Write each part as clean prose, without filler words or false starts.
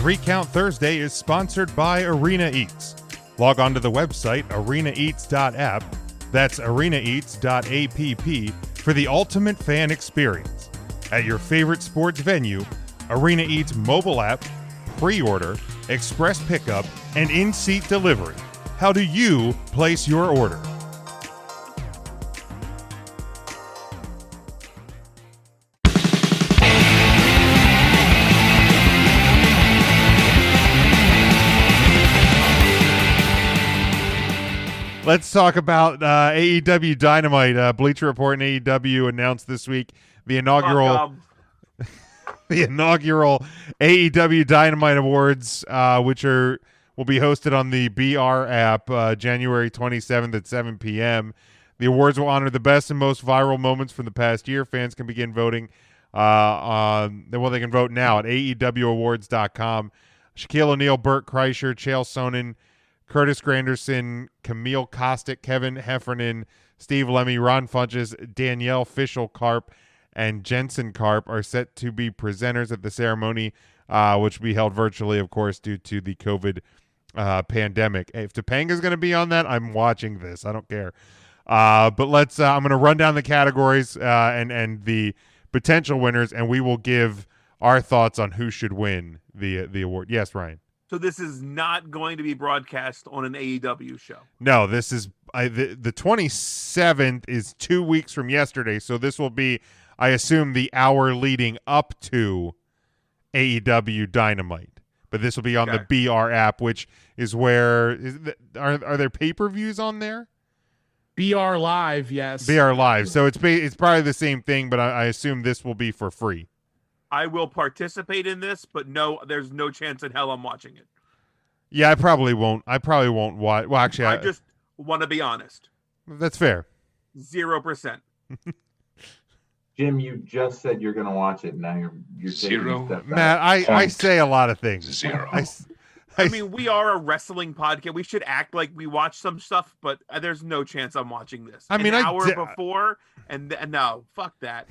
3 Count Thursday is sponsored by Arena Eats. Log on to the website arenaeats.app, that's arenaeats.app, for the ultimate fan experience. At your favorite sports venue, Arena Eats mobile app, pre-order, express pickup, and in-seat delivery. How do you place your order? Let's talk about AEW Dynamite. Bleacher Report and AEW announced this week the inaugural AEW Dynamite Awards, which will be hosted on the BR app January 27th at 7 p.m. The awards will honor the best and most viral moments from the past year. Fans can begin voting they can vote now at AEWawards.com. Shaquille O'Neal, Burt Kreischer, Chael Sonnen, Curtis Granderson, Camille Kostick, Kevin Heffernan, Steve Lemmy, Ron Funches, Danielle Fishel-Karp, and Jensen Karp are set to be presenters at the ceremony, which will be held virtually, of course, due to the COVID pandemic. If Topanga's going to be on that, I'm watching this. I don't care. But let's. I'm going to run down the categories and the potential winners, and we will give our thoughts on who should win the award. Yes, Ryan. So this is not going to be broadcast on an AEW show. No, this is the 27th is 2 weeks from yesterday. So this will be, I assume, the hour leading up to AEW Dynamite. But this will be on the BR app, which is where are there pay-per-views on there? BR Live, yes. BR Live. So it's probably the same thing, but I assume this will be for free. I will participate in this, but no, there's no chance in hell I'm watching it. Yeah, I probably won't. I probably won't watch. Well, actually, I just want to be honest. That's fair. 0%. Jim, you just said you're going to watch it. Now you're Zero. Matt, I say a lot of things. Zero. I mean, we are a wrestling podcast. We should act like we watch some stuff, but there's no chance I'm watching this. I mean, an hour before, and no, fuck that.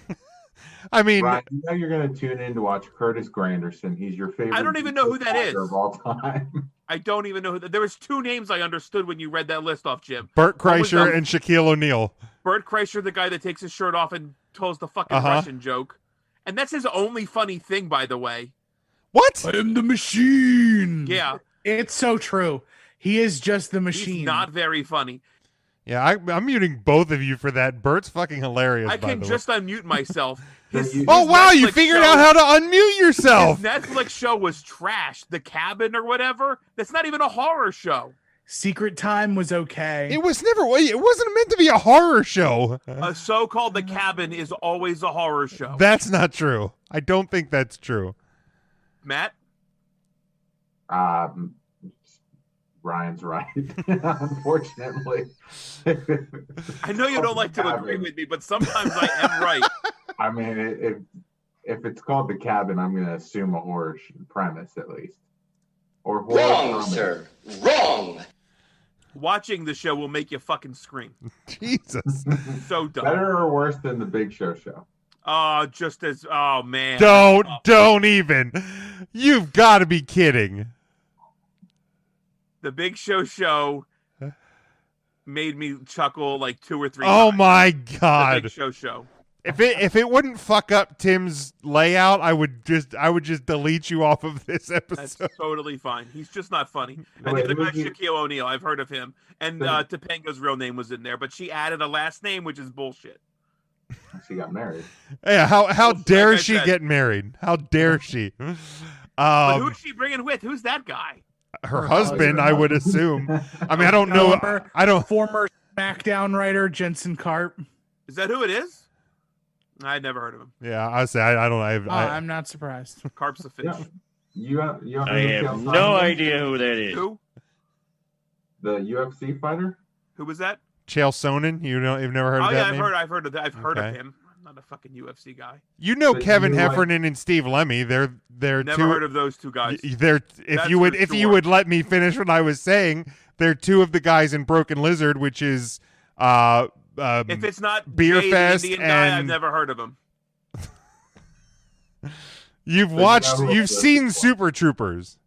I mean, Ryan, you know you're going to tune in to watch Curtis Granderson. He's your favorite. I don't even know who that is of all time. I don't even know who that. There was two names I understood when you read that list off, Jim. Burt Kreischer and Shaquille O'Neal. Burt Kreischer, the guy that takes his shirt off and tells the fucking Russian joke, and that's his only funny thing, by the way. What? I am the machine. Yeah, it's so true. He is just the machine. He's not very funny. Yeah, I'm muting both of you for that. Bert's fucking hilarious. I can just unmute myself. Oh wow, you figured out how to unmute yourself. His Netflix show was trash. The Cabin or whatever. That's not even a horror show. Secret Time was okay. It was never. It wasn't meant to be a horror show. A show called The Cabin is always a horror show. That's not true. I don't think that's true. Matt? Ryan's right. Unfortunately. I know you don't like to agree with me, but sometimes I am right. I mean, if it's called The Cabin, I'm going to assume a horror premise at least. Or horror wrong, comedy. sir. Wrong. Watching the show will make you fucking scream. Jesus. So dumb. Better or worse than the Big Show? Just as, oh man. Don't even. You've got to be kidding. The Big Show made me chuckle like 2 or 3 Oh times. my God. The Big Show. If it wouldn't fuck up Tim's layout, I would just delete you off of this episode. That's totally fine. He's just not funny. And the other guy, Shaquille O'Neal, I've heard of him. And Topanga's real name was in there, but she added a last name, which is bullshit. She got married. Yeah, how dare she get married? How dare she? But who's she bringing with? Who's that guy? Her husband, I would assume. I mean, I don't know. Former SmackDown writer Jensen Karp. Is that who it is? I never heard of him. Yeah, I say I don't. I'm not surprised. Karp's a fish. Yeah. I have no idea who that is. Who? The UFC fighter. Who was that? Chael Sonnen. You've never heard of that name? I've heard of him. I'm not a fucking UFC guy. You know Kevin Heffernan and Steve Lemmy. They're never heard of those two guys. If you would let me finish what I was saying, they're two of the guys in Broken Lizard, which is if it's not Beer Jay, Fest, the Indian guy, I've never heard of him. You've seen Super Troopers.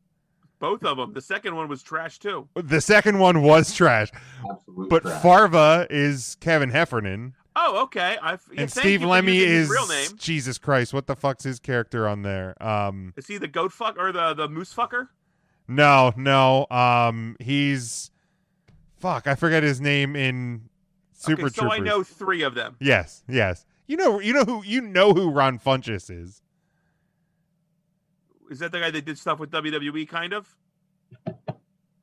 Both of them. The second one was trash too. The second one was trash. Absolute But trash. Farva is Kevin Heffernan. Oh, okay. And Steve Lemmy is real name. Jesus Christ. What the fuck's his character on there? Is he the goat fuck or the moose fucker? No. He's fuck. I forget his name in Super So Troopers. I know 3 of them. Yes. You know who Ron Funches is. Is that the guy that did stuff with WWE? Kind of.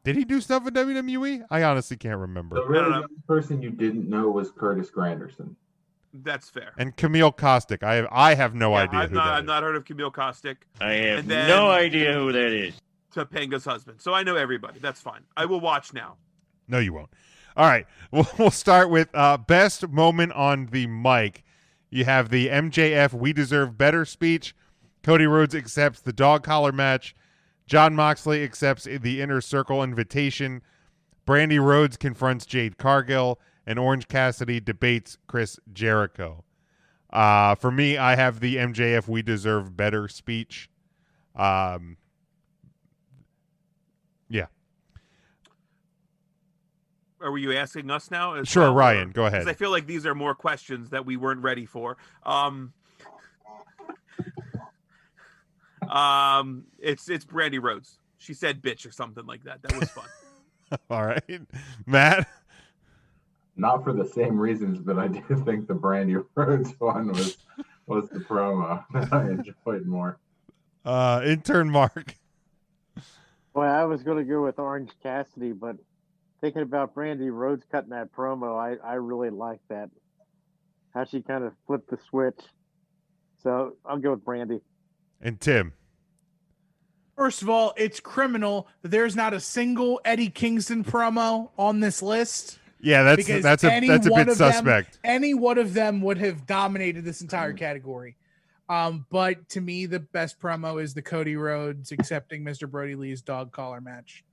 Did he do stuff with WWE? I honestly can't remember. The really young person you didn't know was Curtis Granderson. That's fair. And Camille Kostick. I have no idea I've who that is. not heard of Camille Kostick. I have And then- no idea who that is. Topanga's husband. So I know everybody. That's fine. I will watch now. No, you won't. All right. We'll start with best moment on the mic. You have the MJF "We Deserve Better" speech. Cody Rhodes accepts the dog collar match. Jon Moxley accepts the Inner Circle invitation. Brandy Rhodes confronts Jade Cargill. And Orange Cassidy debates Chris Jericho. For me, I have the MJF "We Deserve Better" speech. Yeah. Were you asking us now? as Sure, well, Ryan, or- go ahead. 'cause I feel like these are more questions that we weren't ready for. It's Brandy Rhodes. She said "bitch" or something like that. That was fun. All right. Matt? Not for the same reasons, but I do think the Brandy Rhodes one was the promo that I enjoyed more. Intern Mark. Well, I was going to go with Orange Cassidy, but thinking about Brandy Rhodes cutting that promo, I really like that. How she kind of flipped the switch. So I'll go with Brandy. And Tim. First of all, it's criminal that there's not a single Eddie Kingston promo on this list. Yeah, that's Because a bit suspect. Any one of them would have dominated this entire category. But to me, the best promo is the Cody Rhodes accepting Mr. Brody Lee's dog collar match.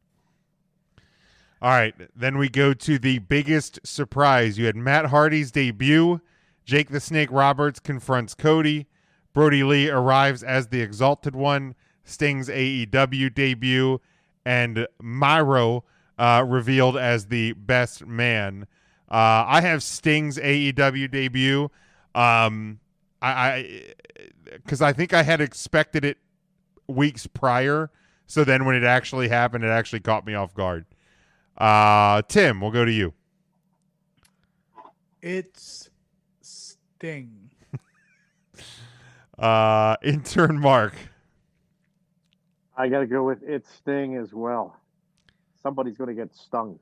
All right, then we go to the biggest surprise. You had Matt Hardy's debut. Jake the Snake Roberts confronts Cody. Brody Lee arrives as the Exalted One. Sting's AEW debut. And Myro revealed as the best man. I have Sting's AEW debut. Because I think I had expected it weeks prior. So then when it actually happened, it actually caught me off guard. Tim, we'll go to you. It's Sting. Intern Mark. I got to go with It's Sting as well. Somebody's going to get stung.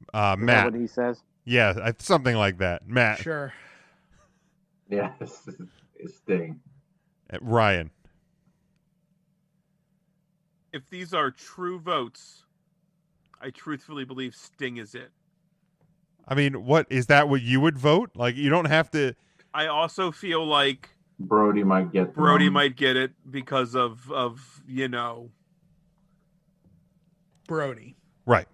Is that Matt. what he says? Yeah, something like that. Matt. Sure. Yes, it's Sting. Ryan. If these are true votes, I truthfully believe Sting is it. I mean, what is that? What you would vote? Like, you don't have to. I also feel like Brody might get it because of Brody. Right.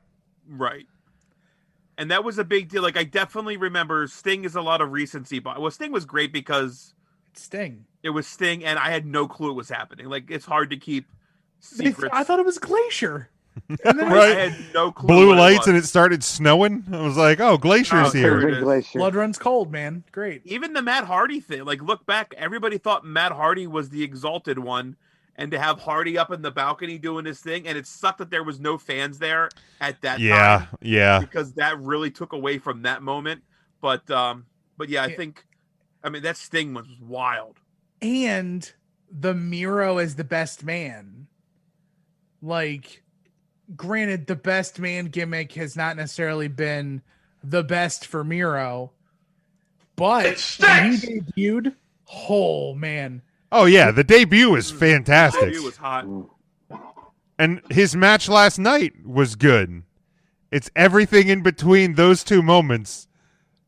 And that was a big deal. Like, I definitely remember Sting is a lot of recency bias. Well, Sting was great because It's Sting. it was Sting, and I had no clue it was happening. Like, it's hard to keep secrets. I thought it was Glacier. And then Right. I had no clue. Blue what it lights was. and it started snowing. I was like, oh, Glacier's Oh, here. there it is. Glacier. Blood runs cold, man. Great. Even the Matt Hardy thing. Like, look back, everybody thought Matt Hardy was the Exalted One, and to have Hardy up in the balcony doing his thing, and it sucked that there was no fans there at that time. Yeah. Because that really took away from that moment. But yeah, I think, that Sting was wild. And the Miro as the best man. Like, granted, the best man gimmick has not necessarily been the best for Miro, but when he debuted, oh man. Oh, yeah. The debut was fantastic. He was hot. And his match last night was good. It's everything in between those two moments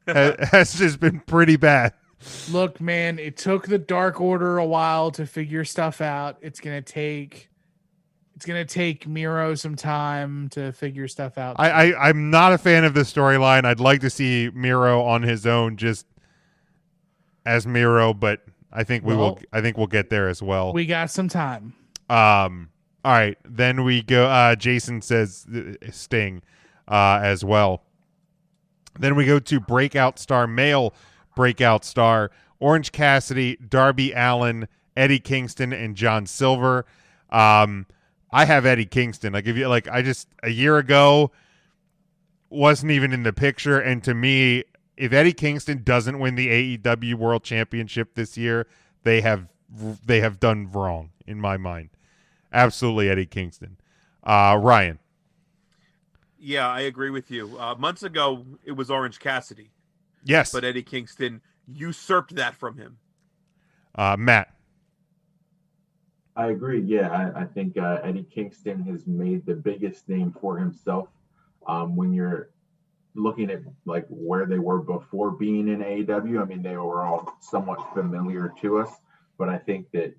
has just been pretty bad. Look, man, it took the Dark Order a while to figure stuff out. It's gonna take Miro some time to figure stuff out. I'm not a fan of the storyline. I'd like to see Miro on his own, just as Miro, but I think we'll get there as well. We got some time. All right, then we go. Jason says Sting as well. Then we go to Breakout Star, male Breakout Star, Orange Cassidy, Darby Allin, Eddie Kingston, and John Silver. I have Eddie Kingston. I give you a year ago wasn't even in the picture, and to me, if Eddie Kingston doesn't win the AEW World Championship this year, they have done wrong in my mind. Absolutely, Eddie Kingston. Ryan. Yeah, I agree with you. Months ago, it was Orange Cassidy. Yes. But Eddie Kingston usurped that from him. Matt. I agree. Yeah, I think Eddie Kingston has made the biggest name for himself. When you're looking at like where they were before being in AEW, I mean, they were all somewhat familiar to us, but I think that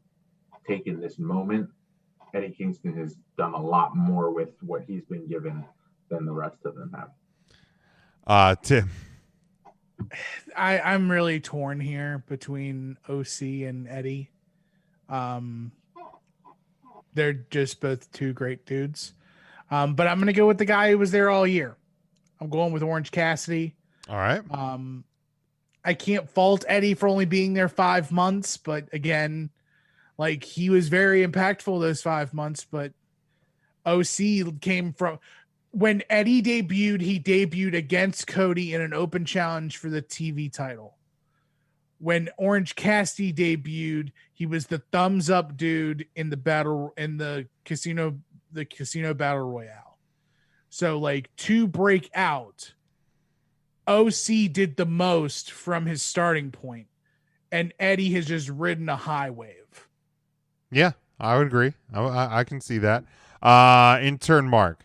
taking this moment, Eddie Kingston has done a lot more with what he's been given than the rest of them have. Tim. I'm really torn here between OC and Eddie. They're just both two great dudes. But I'm going to go with the guy who was there all year. I'm going with Orange Cassidy. All right. I can't fault Eddie for only being there 5 months, but again, like he was very impactful those 5 months, but OC came from when Eddie debuted, he debuted against Cody in an open challenge for the TV title. When Orange Cassidy debuted, he was the thumbs up dude in the casino battle royale. So like to break out, OC did the most from his starting point, and Eddie has just ridden a high wave. Yeah, I would agree. I can see that. Intern Mark.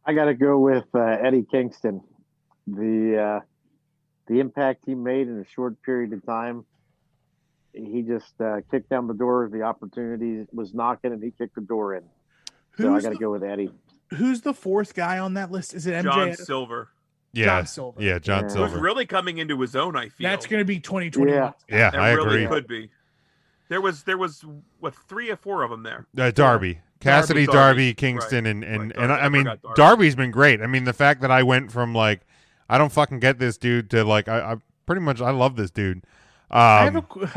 I got to go with Eddie Kingston. The impact he made in a short period of time. He just kicked down the door. The opportunity was knocking, and he kicked the door in. So I got to go with Eddie. Who's the fourth guy on that list? Is it MJ? John Silver. Yeah, John Silver. Yeah, John Silver. Who's really coming into his own, I feel. That's going to be 2021. Yeah, that I really agree. Could be. There was what 3 or 4 of them there. Darby. Cassidy, Darby, Kingston, right. and I I mean, forgot Darby. Darby's been great. I mean, the fact that I went from like, I don't fucking get this dude to like, I pretty much, I love this dude. I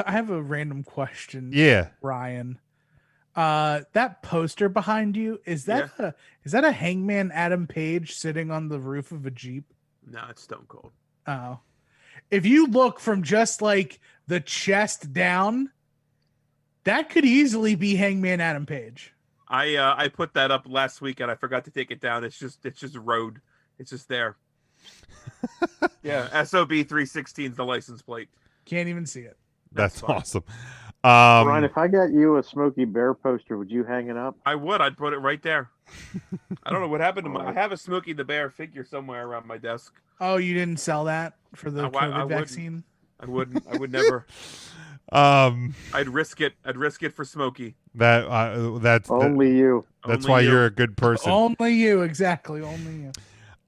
have a random question. Yeah. Ryan. That poster behind you, is that a Hangman Adam Page sitting on the roof of a Jeep? No, it's Stone Cold. Oh. If you look from just like the chest down, that could easily be Hangman Adam Page. I put that up last week and I forgot to take it down. It's just road. It's just there. Yeah, SOB 316 is the license plate. Can't even see it. That's awesome. Ryan, if I got you a Smokey Bear poster, would you hang it up? I would. I'd put it right there. I don't know what happened to I have a Smokey the Bear figure somewhere around my desk. Oh, you didn't sell that for the COVID vaccine? I wouldn't. I would never. I'd risk it. I'd risk it for Smokey. That's only you. That's only why you. You're a good person. Only you, exactly. Only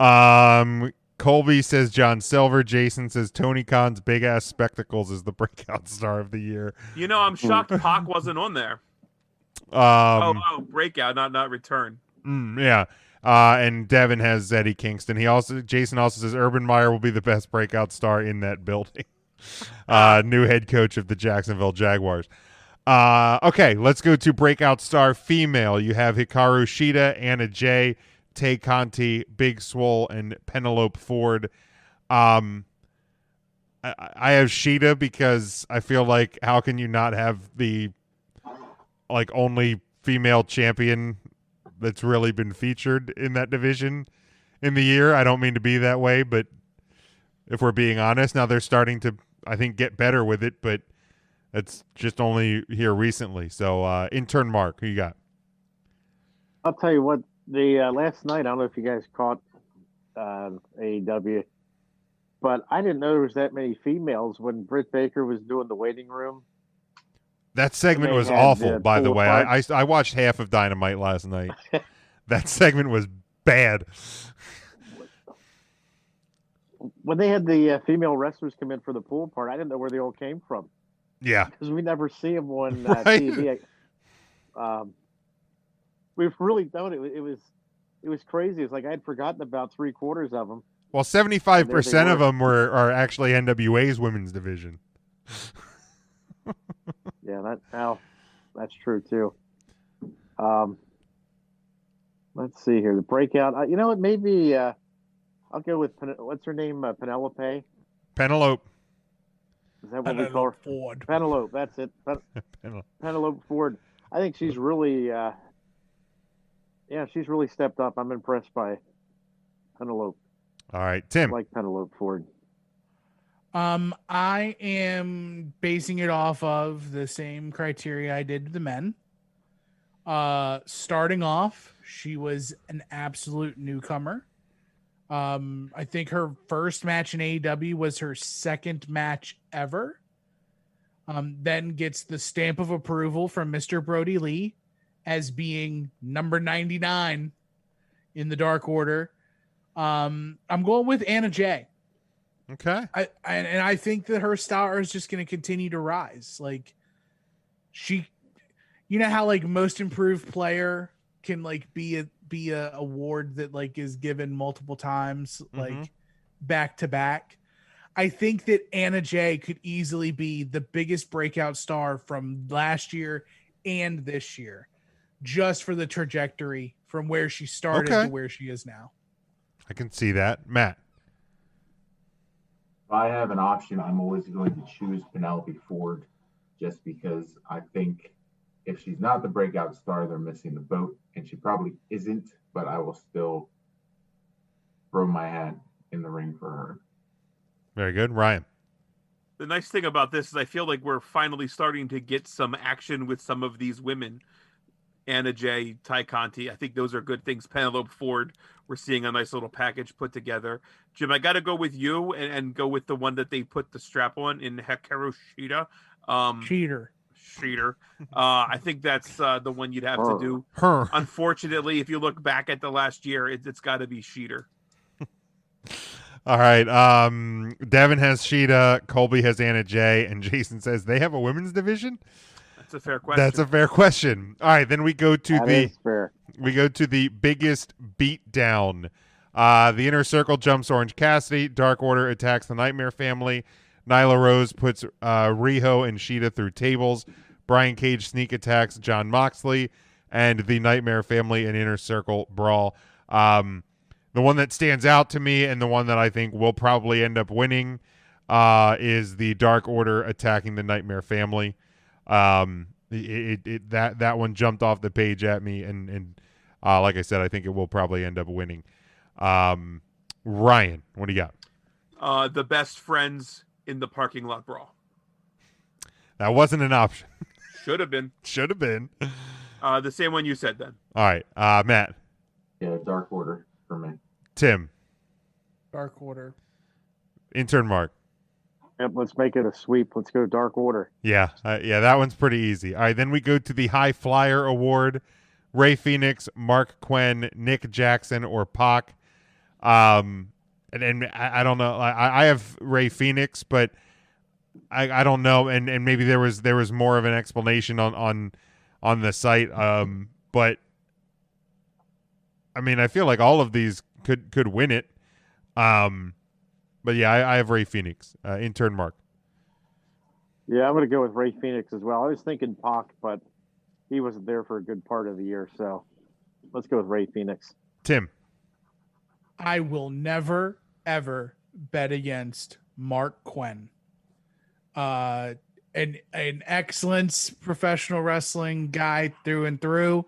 you. Colby says John Silver. Jason says Tony Khan's big ass spectacles is the breakout star of the year. You know, I'm shocked Pac wasn't on there. Breakout, not return. Yeah. And Devin has Eddie Kingston. Jason also says Urban Meyer will be the best breakout star in that building. New head coach of the Jacksonville Jaguars. Okay, let's go to breakout star female. You have Hikaru Shida, Anna Jay, Tay Conti, Big Swole, and Penelope Ford. I have Shida because I feel like how can you not have the like only female champion that's really been featured in that division in the year? I don't mean to be that way, but if we're being honest, now they're starting to, I think, get better with it, but it's just only here recently. So, intern Mark, who you got? I'll tell you what, the last night, I don't know if you guys caught AEW, but I didn't know there was that many females when Britt Baker was doing the waiting room. That segment was awful, by the way. I watched half of Dynamite last night. That segment was bad. When they had the female wrestlers come in for the pool part, I didn't know where they all came from. Yeah. Because we never see them on Right. TV. we've really done it. It was crazy. It's like I'd forgotten about 3/4 of them. Well, 75% of them are actually NWA's women's division. Yeah, that's true too. Let's see here. The breakout. You know what? Maybe I'll go with what's her name? Penelope. Penelope. Is that what we call her? Ford. Penelope. That's it. Penelope Ford. I think she's really, she's really stepped up. I'm impressed by Penelope. All right, Tim. I like Penelope Ford. I am basing it off of the same criteria I did with the men. Starting off, she was an absolute newcomer. I think her first match in AEW was her second match ever. Then gets the stamp of approval from Mr. Brody Lee as being number 99 in the Dark Order. I'm going with Anna Jay. Okay. I think that her star is just going to continue to rise. Like she, you know how like most improved player can like be a award that like is given multiple times, like back to back. I think that Anna Jay could easily be the biggest breakout star from last year and this year, just for the trajectory from where she started to where she is now. I can see that. Matt. If I have an option, I'm always going to choose Penelope Ford just because I think if she's not the breakout star, they're missing the boat, and she probably isn't, but I will still throw my hat in the ring for her. Very good. Ryan. The nice thing about this is I feel like we're finally starting to get some action with some of these women. Anna Jay, Ty Conti. I think those are good things. Penelope Ford, we're seeing a nice little package put together. Jim, I got to go with you and go with the one that they put the strap on in Hikaru Shida. Cheater. I think that's the one you'd have to do. Her. Unfortunately, if you look back at the last year, it's got to be Cheater. All right. Devin has Sheeta, Colby has Anna Jay, and Jason says they have a women's division. That's a fair question. That's a fair question. All right, then we go to the biggest beatdown. The Inner Circle jumps Orange Cassidy. Dark Order attacks the Nightmare Family. Nyla Rose puts Riho and Sheeta through tables. Brian Cage sneak attacks John Moxley, and the Nightmare Family and Inner Circle brawl. The one that stands out to me and the one that I think will probably end up winning is the Dark Order attacking the Nightmare Family. That one jumped off the page at me, and like I said, I think it will probably end up winning. Ryan, what do you got? The best friends in the parking lot brawl. That wasn't an option. Should have been. Should have been. The same one you said then. All right, Matt. Yeah, Dark Order for me. Tim. Dark Order. Intern Mark. Yep, let's make it a sweep. Let's go Dark Order. Yeah, that one's pretty easy. All right, then we go to the High Flyer Award. Ray Phoenix, Mark Quinn, Nick Jackson, or Pac. And I don't know. I have Ray Phoenix, but I don't know. And maybe there was more of an explanation on the site. But I mean, I feel like all of these could win it. But yeah, I have Ray Phoenix. Intern Mark. Yeah, I'm going to go with Ray Phoenix as well. I was thinking Pac, but he wasn't there for a good part of the year. So let's go with Ray Phoenix. Tim. I will never, ever bet against Mark Quinn. An excellent professional wrestling guy through and through.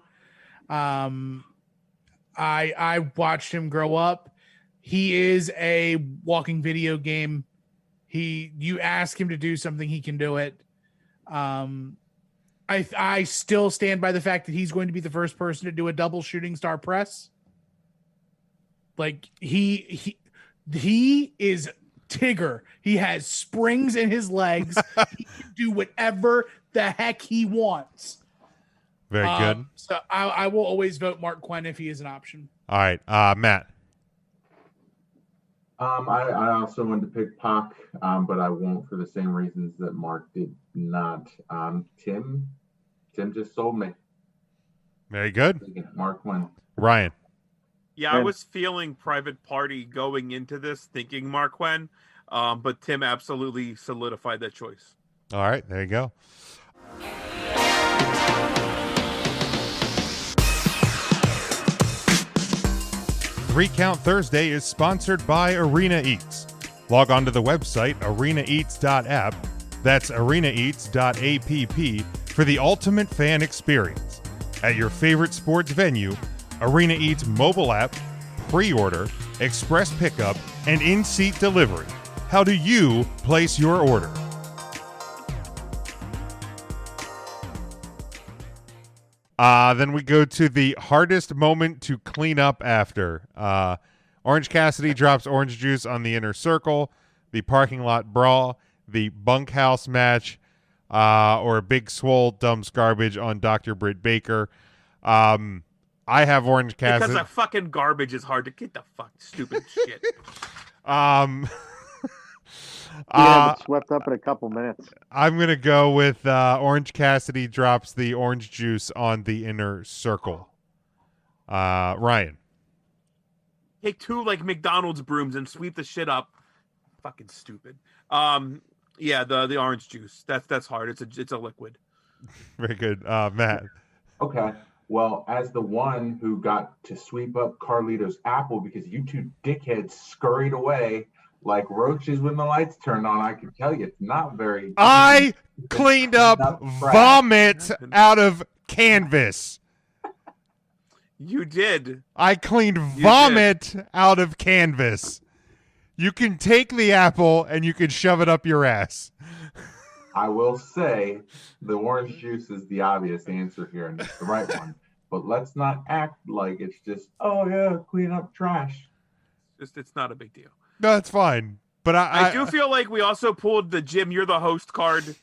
I watched him grow up. He is a walking video game. You ask him to do something, he can do it. I still stand by the fact that he's going to be the first person to do a double shooting star press. Like he is Tigger. He has springs in his legs. He can do whatever the heck he wants. Very good. So I will always vote Mark Quinn if he is an option. All right, Matt. I also wanted to pick Pac, but I won't for the same reasons that Mark did not. Tim just sold me. Very good. Mark Quinn. Ryan. Yeah, I was feeling Private Party going into this, thinking Marquand, but Tim absolutely solidified that choice. All right, there you go. Three Count Thursday is sponsored by Arena Eats. Log on to the website arenaeats.app. That's arenaeats.app for the ultimate fan experience. At your favorite sports venue, Arena Eats mobile app, pre-order, express pickup, and in-seat delivery. How do you place your order? Then we go to the hardest moment to clean up after. Orange Cassidy drops orange juice on the inner circle, the parking lot brawl, the bunkhouse match, or Big Swole dumps garbage on Dr. Britt Baker. I have Orange Cassidy. Because the fucking garbage is hard to get the fuck stupid shit. Swept up in a couple minutes. I'm going to go with Orange Cassidy drops the orange juice on the inner circle. Ryan. Take 2 like McDonald's brooms and sweep the shit up. Fucking stupid. Yeah, the orange juice. That's hard. It's a liquid. Very good. Matt. Okay. Well, as the one who got to sweep up Carlito's apple because you two dickheads scurried away like roaches when the lights turned on, I can tell you it's not very... I cleaned up vomit out of canvas. You did. I cleaned vomit out of canvas. You can take the apple and you can shove it up your ass. I will say the orange juice is the obvious answer here, and it's the right one. But let's not act like it's just, oh yeah, clean up trash. It's not a big deal. No, it's fine. But I do feel like we also pulled the Jim, you're the host card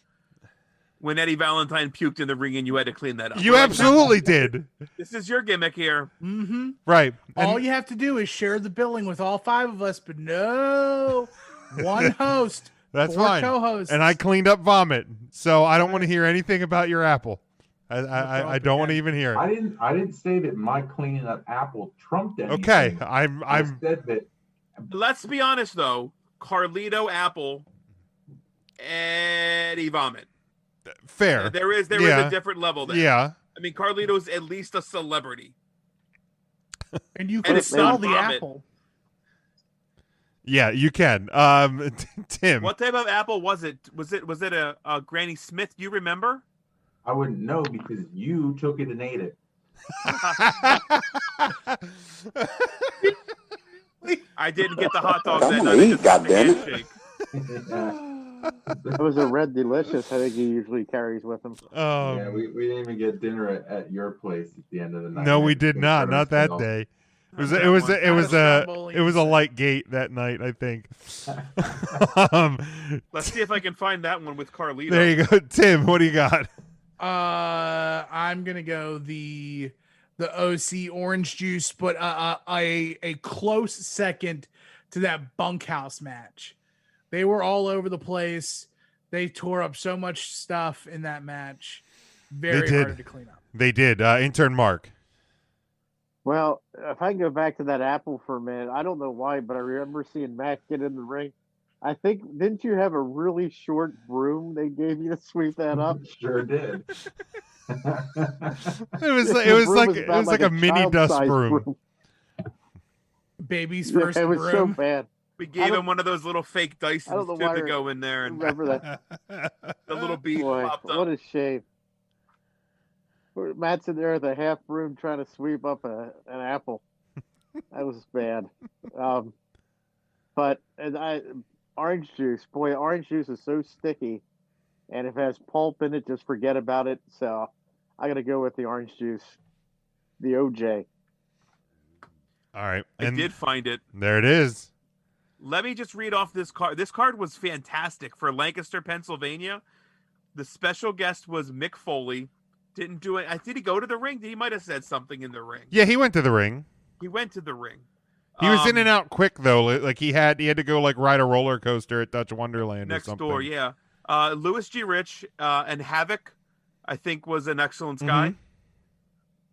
when Eddie Valentine puked in the ring and you had to clean that up. You absolutely did. This is your gimmick here. Mm-hmm. Right. All you have to do is share the billing with all 5 of us, but no, one host. That's 4 fine. co-hosts. And I cleaned up vomit, so I don't want to hear anything about your apple. I don't want to even hear it. I didn't say that my cleaning up apple trumped anything. Okay, I said that. Let's be honest though, Carlito apple, Eddie vomit. Fair. There is a different level there. Yeah. I mean, Carlito's at least a celebrity. And you can smell the apple. Yeah, you can. Tim. What type of apple was it? Was it a Granny Smith? Do you remember? I wouldn't know because you took it and ate it. I didn't get the hot dog Come that on, night. eat, goddammit. It was a Red Delicious. I think he usually carries with him. Yeah, we didn't even get dinner at your place at the end of the night. No, we did not. Not that day. It was a light gate that night, I think. Let's see if I can find that one with Carlito. There you go, Tim. What do you got? I'm gonna go the OC orange juice, but a close second to that bunkhouse match. They were all over the place. They tore up so much stuff in that match. Very hard to clean up. They did. Intern Mark. Well, if I can go back to that apple for a minute, I don't know why, but I remember seeing Matt get in the ring. I think, didn't you have a really short broom they gave you to sweep that up? Sure did. It was like a mini dust broom. Baby's first broom. It was so bad. We gave him one of those little fake Dysons to go in there, and remember that. The little bead popped up. What a shame. Matt's in there with a half broom trying to sweep up an apple. That was bad. Orange juice, boy, orange juice is so sticky, and if it has pulp in it, just forget about it. So I got to go with the orange juice, the OJ. All right. I did find it. There it is. Let me just read off this card. This card was fantastic for Lancaster, Pennsylvania. The special guest was Mick Foley. Didn't do it. Did he go to the ring? He might have said something in the ring. Yeah, he went to the ring. He went to the ring. He was in and out quick though. Like he had to go like ride a roller coaster at Dutch Wonderland next or something. door. Yeah. Louis G. Rich and Havoc, I think, was an excellent guy.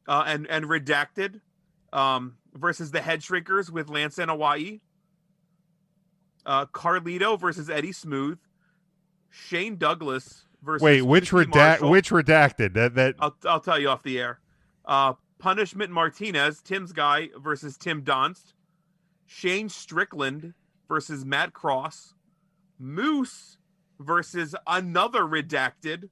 and Redacted versus the Head Shrinkers with Lance and Hawaii. Carlito versus Eddie Smooth. Shane Douglas versus which redacted? That I'll tell you off the air. Punishment Martinez, Tim's guy versus Tim Donst. Shane Strickland versus Matt Cross. Moose versus another redacted.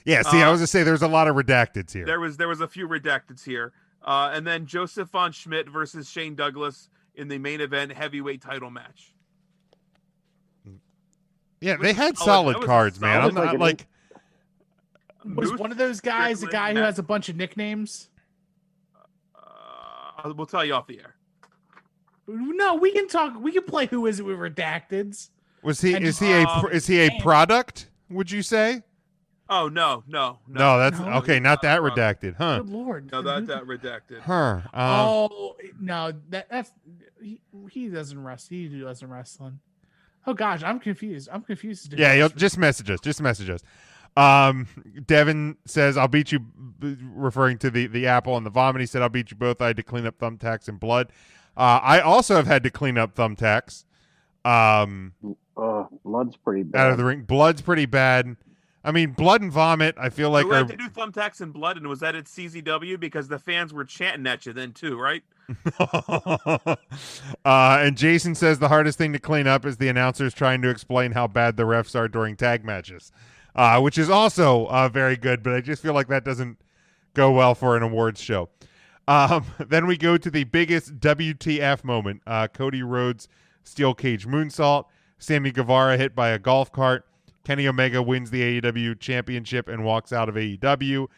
Yeah, see, I was gonna say there's a lot of redacteds here. There was a few redacteds here. And then Joseph Von Schmidt versus Shane Douglas in the main event heavyweight title match. Yeah, they had solid cards, man. I'm not like. Was one of those guys a guy who has a bunch of nicknames? We'll tell you off the air. No, we can talk. We can play Who Is It with Redacteds. Is he a product? Would you say? Oh no. That's okay. Not that redacted, huh? Good Lord. No, that redacted. Huh. No, that's he doesn't wrestle. He doesn't wrestling. Oh gosh, I'm confused. Yeah, you'll just message us. Devin says, "I'll beat you," referring to the apple and the vomit. He said, "I'll beat you both. I had to clean up thumbtacks and blood." I also have had to clean up thumbtacks. Blood's pretty bad. Out of the ring, blood's pretty bad. I mean, blood and vomit, I feel like we had to do thumbtacks and blood, and was that at CZW? Because the fans were chanting at you then too, right? And Jason says the hardest thing to clean up is the announcers trying to explain how bad the refs are during tag matches, which is also very good, but I just feel like that doesn't go well for an awards show. Then we go to the biggest WTF moment. Cody Rhodes steel cage moonsault. Sammy Guevara hit by a golf cart. Kenny Omega wins the AEW championship and walks out of AEW.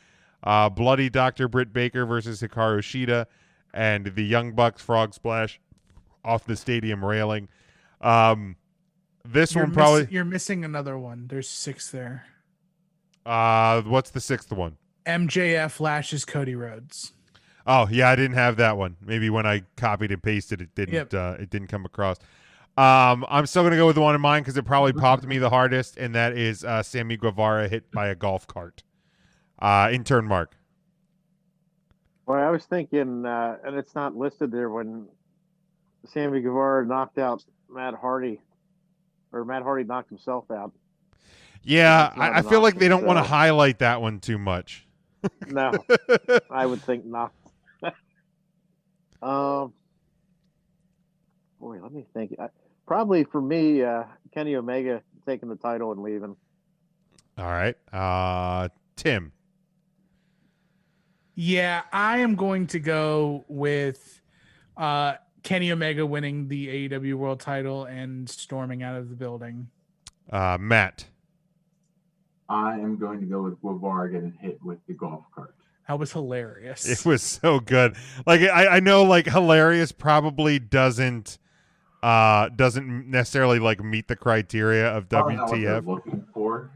Bloody Dr. Britt Baker versus Hikaru Shida. And the Young Bucks frog splash off the stadium railing. You're missing another one. There's 6 there. What's the 6th one? MJF lashes Cody Rhodes. Oh yeah, I didn't have that one. Maybe when I copied and pasted, it didn't. Yep. It didn't come across. I'm still gonna go with the one in mine because it probably popped me the hardest, and that is Sammy Guevara hit by a golf cart. Intern Mark. Well, I was thinking, and it's not listed there, when Sammy Guevara knocked out Matt Hardy, or Matt Hardy knocked himself out. Yeah, I feel like they don't want to highlight that one too much. No, I would think not. Boy, let me think. Probably for me, Kenny Omega taking the title and leaving. All right. Tim. Yeah, I am going to go with Kenny Omega winning the AEW World title and storming out of the building. Matt. I am going to go with Guevara getting hit with the golf cart. That was hilarious. It was so good. Like I know, like hilarious probably doesn't necessarily like meet the criteria of WTF. Looking for,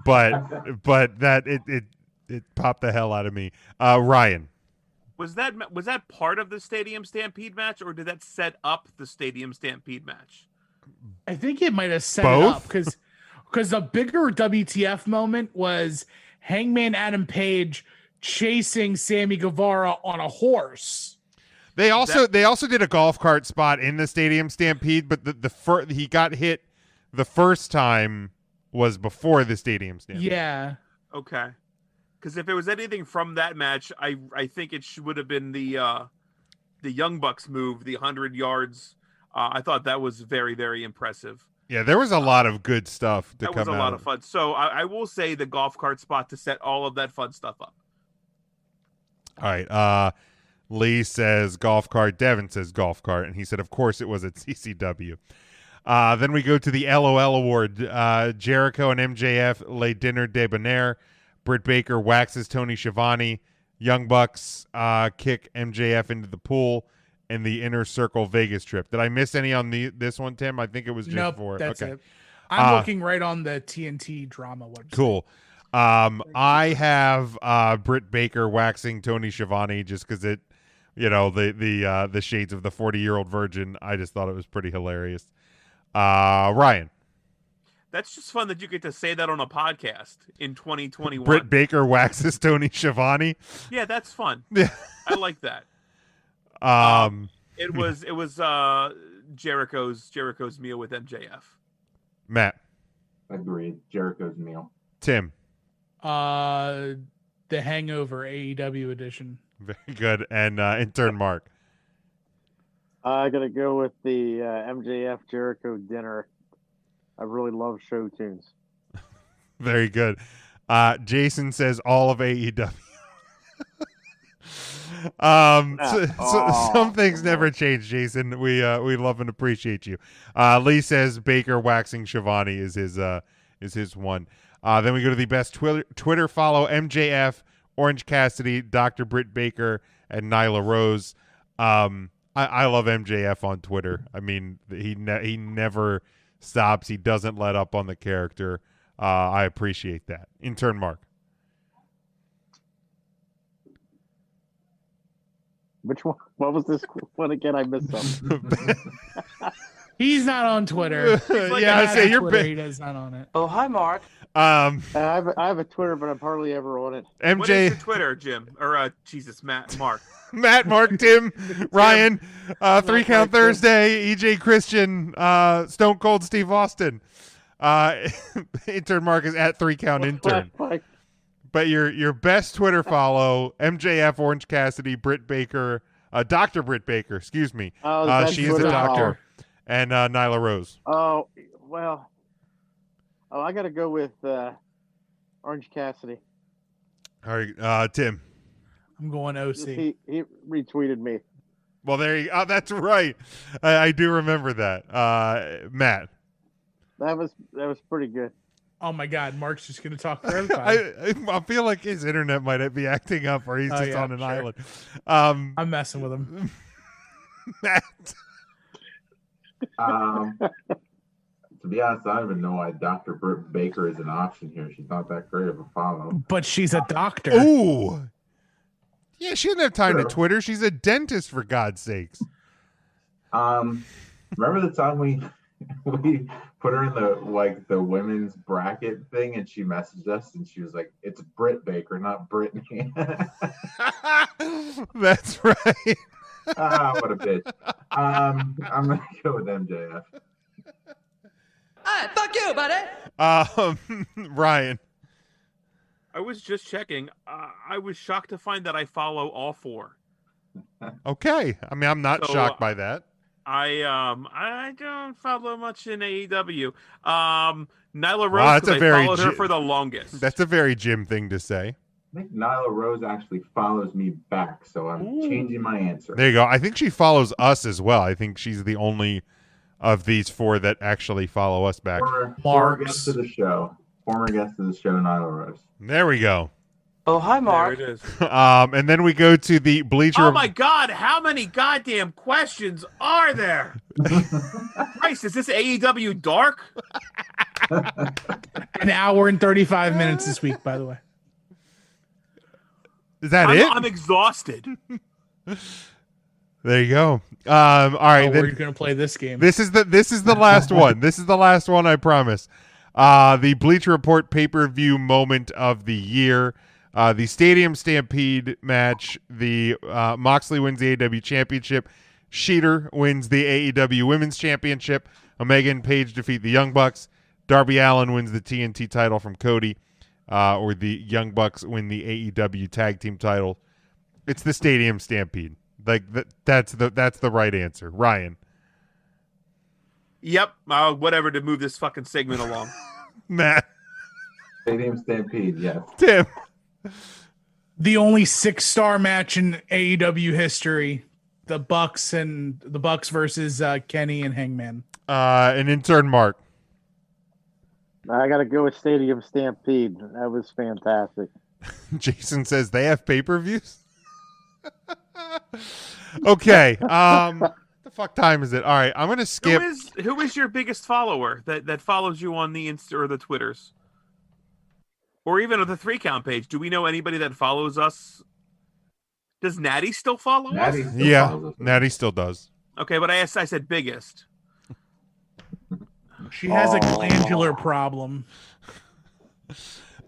but that it popped the hell out of me. Ryan. Was that part of the Stadium Stampede match, or did that set up the Stadium Stampede match? I think it might have set Both? it up because the bigger WTF moment was Hangman Adam Page chasing Sammy Guevara on a horse. They also did a golf cart spot in the Stadium Stampede, but he got hit the first time was before the Stadium Stampede. Yeah. Okay. Because if it was anything from that match, I think it would have been the Young Bucks move, the 100 yards. I thought that was very, very impressive. Yeah, there was a lot of good stuff to come out. That was a lot of fun. So I will say the golf cart spot to set all of that fun stuff up. All right. Lee says golf cart. Devin says golf cart. And he said, of course, it was at CCW. Then we go to the LOL Award. Jericho and MJF lay dinner debonair. Britt Baker waxes Tony Schiavone. Young Bucks kick MJF into the pool. And the Inner Circle Vegas trip. Did I miss any on this one, Tim? I think it was just for that's okay. it. I'm looking right on the TNT drama website. Cool. I have Britt Baker waxing Tony Schiavone just because it, the shades of the 40-year-old virgin. I just thought it was pretty hilarious. Ryan. That's just fun that you get to say that on a podcast in 2021. Britt Baker waxes Tony Schiavone. Yeah, that's fun. Yeah. I like that. It was Jericho's meal with MJF. Matt. Agreed. Jericho's meal. Tim. The Hangover AEW edition. Very good. And intern Mark. I gotta go with the MJF Jericho dinner. I really love show tunes. Very good. Jason says all of AEW. Some things never change, Jason. We love and appreciate you. Lee says Baker waxing Schiavone is his one. Then we go to the best Twitter follow: MJF, Orange Cassidy, Dr. Britt Baker, and Nyla Rose. I love MJF on Twitter. I mean, he never stops. He doesn't let up on the character. I appreciate that. Intern Mark. Which one? What was this one again? I missed something. He's not on Twitter. Yeah, I say you're Twitter, he does not on it. Oh, hi, Mark. I have a Twitter, but I'm hardly ever on it. MJ. What is your Twitter, Jim? Or Jesus, Mark. Matt, Mark, Tim, Ryan, 3 Count Thursday, EJ Christian, Stone Cold Steve Austin. Intern Mark is at 3 Count Intern. But your best Twitter follow: MJF, Orange Cassidy, Britt Baker, Dr. Britt Baker. Excuse me. She is a doctor, and Nyla Rose. Oh well. Oh, I got to go with Orange Cassidy. All right, Tim. I'm going OC. He retweeted me. Well, there you. Oh, that's right. I do remember that. Matt. That was pretty good. Oh my God, Mark's just going to talk for everybody. I feel like his internet might be acting up, or he's just on an island. I'm messing with him. Matt. To be honest, I don't even know why Dr. Britt Baker is an option here. She's not that great of a follow. But she's a doctor. Ooh. Yeah, she didn't have time to Twitter. She's a dentist, for God's sakes. Remember the time we put her in the women's bracket thing, and she messaged us, and she was like, "It's Britt Baker, not Brittany." That's right. What a bitch. I'm gonna go with MJF. Hey, fuck you, buddy. Ryan. I was just checking. I was shocked to find that I follow all 4. Okay. I mean, I'm not shocked by that. I don't follow much in AEW. Nyla Rose, Wow, that's a I very followed her for the longest. That's a very Jim thing to say. I think Nyla Rose actually follows me back, so I'm changing my answer. There you go. I think she follows us as well. I think she's the only of these 4 that actually follow us back. Former guest of the show, Nyla Rose. There we go. Oh, hi, Mark. There it is. And then we go to the Bleacher. Oh my God! How many goddamn questions are there? Christ, is this AEW Dark? An hour and 35 minutes this week, by the way. Is that it? I'm exhausted. There you go. All right. We're going to play this game. This is the last one. This is the last one, I promise. The Bleacher Report pay-per-view moment of the year. The Stadium Stampede match. The Moxley wins the AEW Championship. Sheeter wins the AEW Women's Championship. Omega and Page defeat the Young Bucks. Darby Allin wins the TNT title from Cody. Or the Young Bucks win the AEW Tag Team title. It's the Stadium Stampede. That's the right answer. Ryan. Yep. Whatever to move this fucking segment along. Matt. Stadium Stampede, yes. Tim. The only 6-star match in AEW history. The Bucks versus Kenny and Hangman. An intern Mark. I got to go with Stadium Stampede. That was fantastic. Jason says they have pay-per-views. Okay. The fuck time is it? All right, I'm gonna skip. Who is your biggest follower that follows you on the Insta or the Twitters, or even on the 3 Count page? Do we know anybody that follows us? Does Natty still follow us? Yeah, Natty still does. Okay, but I said biggest. She has a glandular problem.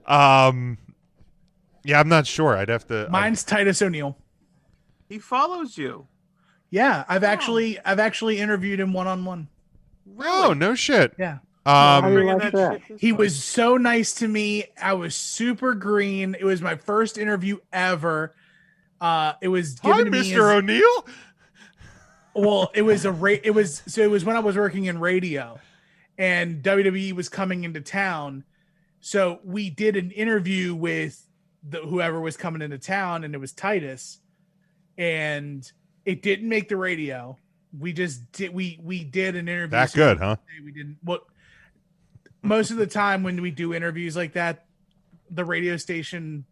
Yeah, I'm not sure. I'd have to. Mine's Titus O'Neil. He follows you. Yeah, I've actually interviewed him one-on-one. Oh, no shit. Yeah. How do you Bringing like that that? shit this He way. was so nice to me. I was super green. It was my first interview ever. It was given Hi, to me Mr. O'Neill. Well, it was when I was working in radio, and WWE was coming into town. So we did an interview with whoever was coming into town, and it was Titus, and it didn't make the radio. We just did we did an interview. That good, huh? We didn't. Well, most of the time when we do interviews like that, the radio station,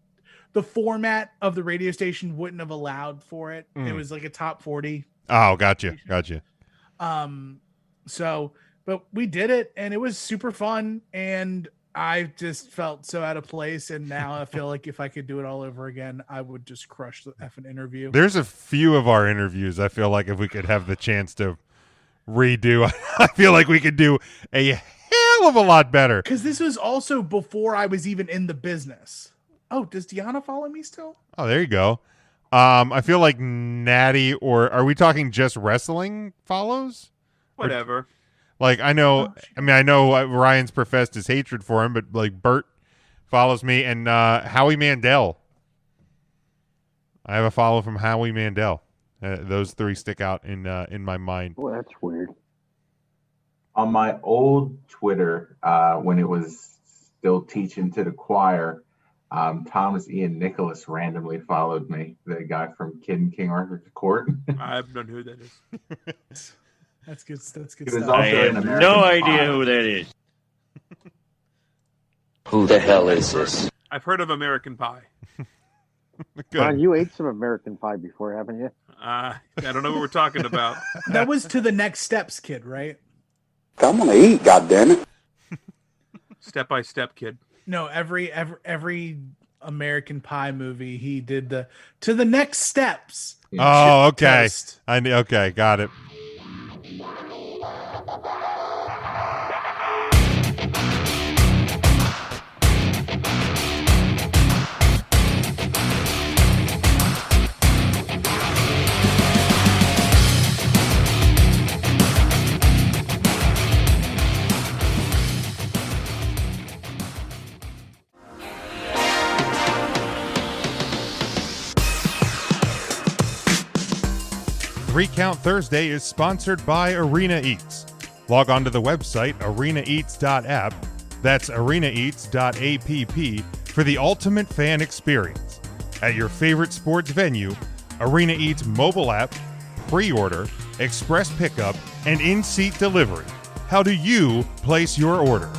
the format of the radio station wouldn't have allowed for it. It was like a top 40. Oh, gotcha. So, but we did it, and it was super fun, and I just felt so out of place, and now I feel like if I could do it all over again, I would just crush the effing interview. There's a few of our interviews I feel like if we could have the chance to redo, I feel like we could do a hell of a lot better. Because this was also before I was even in the business. Oh, does Deanna follow me still? Oh, there you go. I feel like Natty, or are we talking just wrestling follows? Whatever. Like, I know Ryan's professed his hatred for him, but like Bert follows me, and Howie Mandel. I have a follow from Howie Mandel. Those three stick out in my mind. Well, that's weird. On my old Twitter, when it was still teaching to the choir, Thomas Ian Nicholas randomly followed me, the guy from Kid and King Arthur's Court. I have no idea who that is. That's good. That's good He was stuff. I also in have American no Pie. idea who that is. Who the hell is this? I've heard of American Pie. Ron, Good. you ate some American Pie before, haven't you? I don't know what we're talking about. That was To the Next Steps, kid, right? I'm gonna eat, goddammit. Step by step, kid. No, every American Pie movie, he did the To the Next Steps. Oh, okay. Toast. Okay, got it. Three Count Thursday is sponsored by Arena Eats. Log on to the website arenaeats.app, that's arenaeats.app, for the ultimate fan experience. At your favorite sports venue, Arena Eats mobile app, pre-order, express pickup, and in-seat delivery. How do you place your order?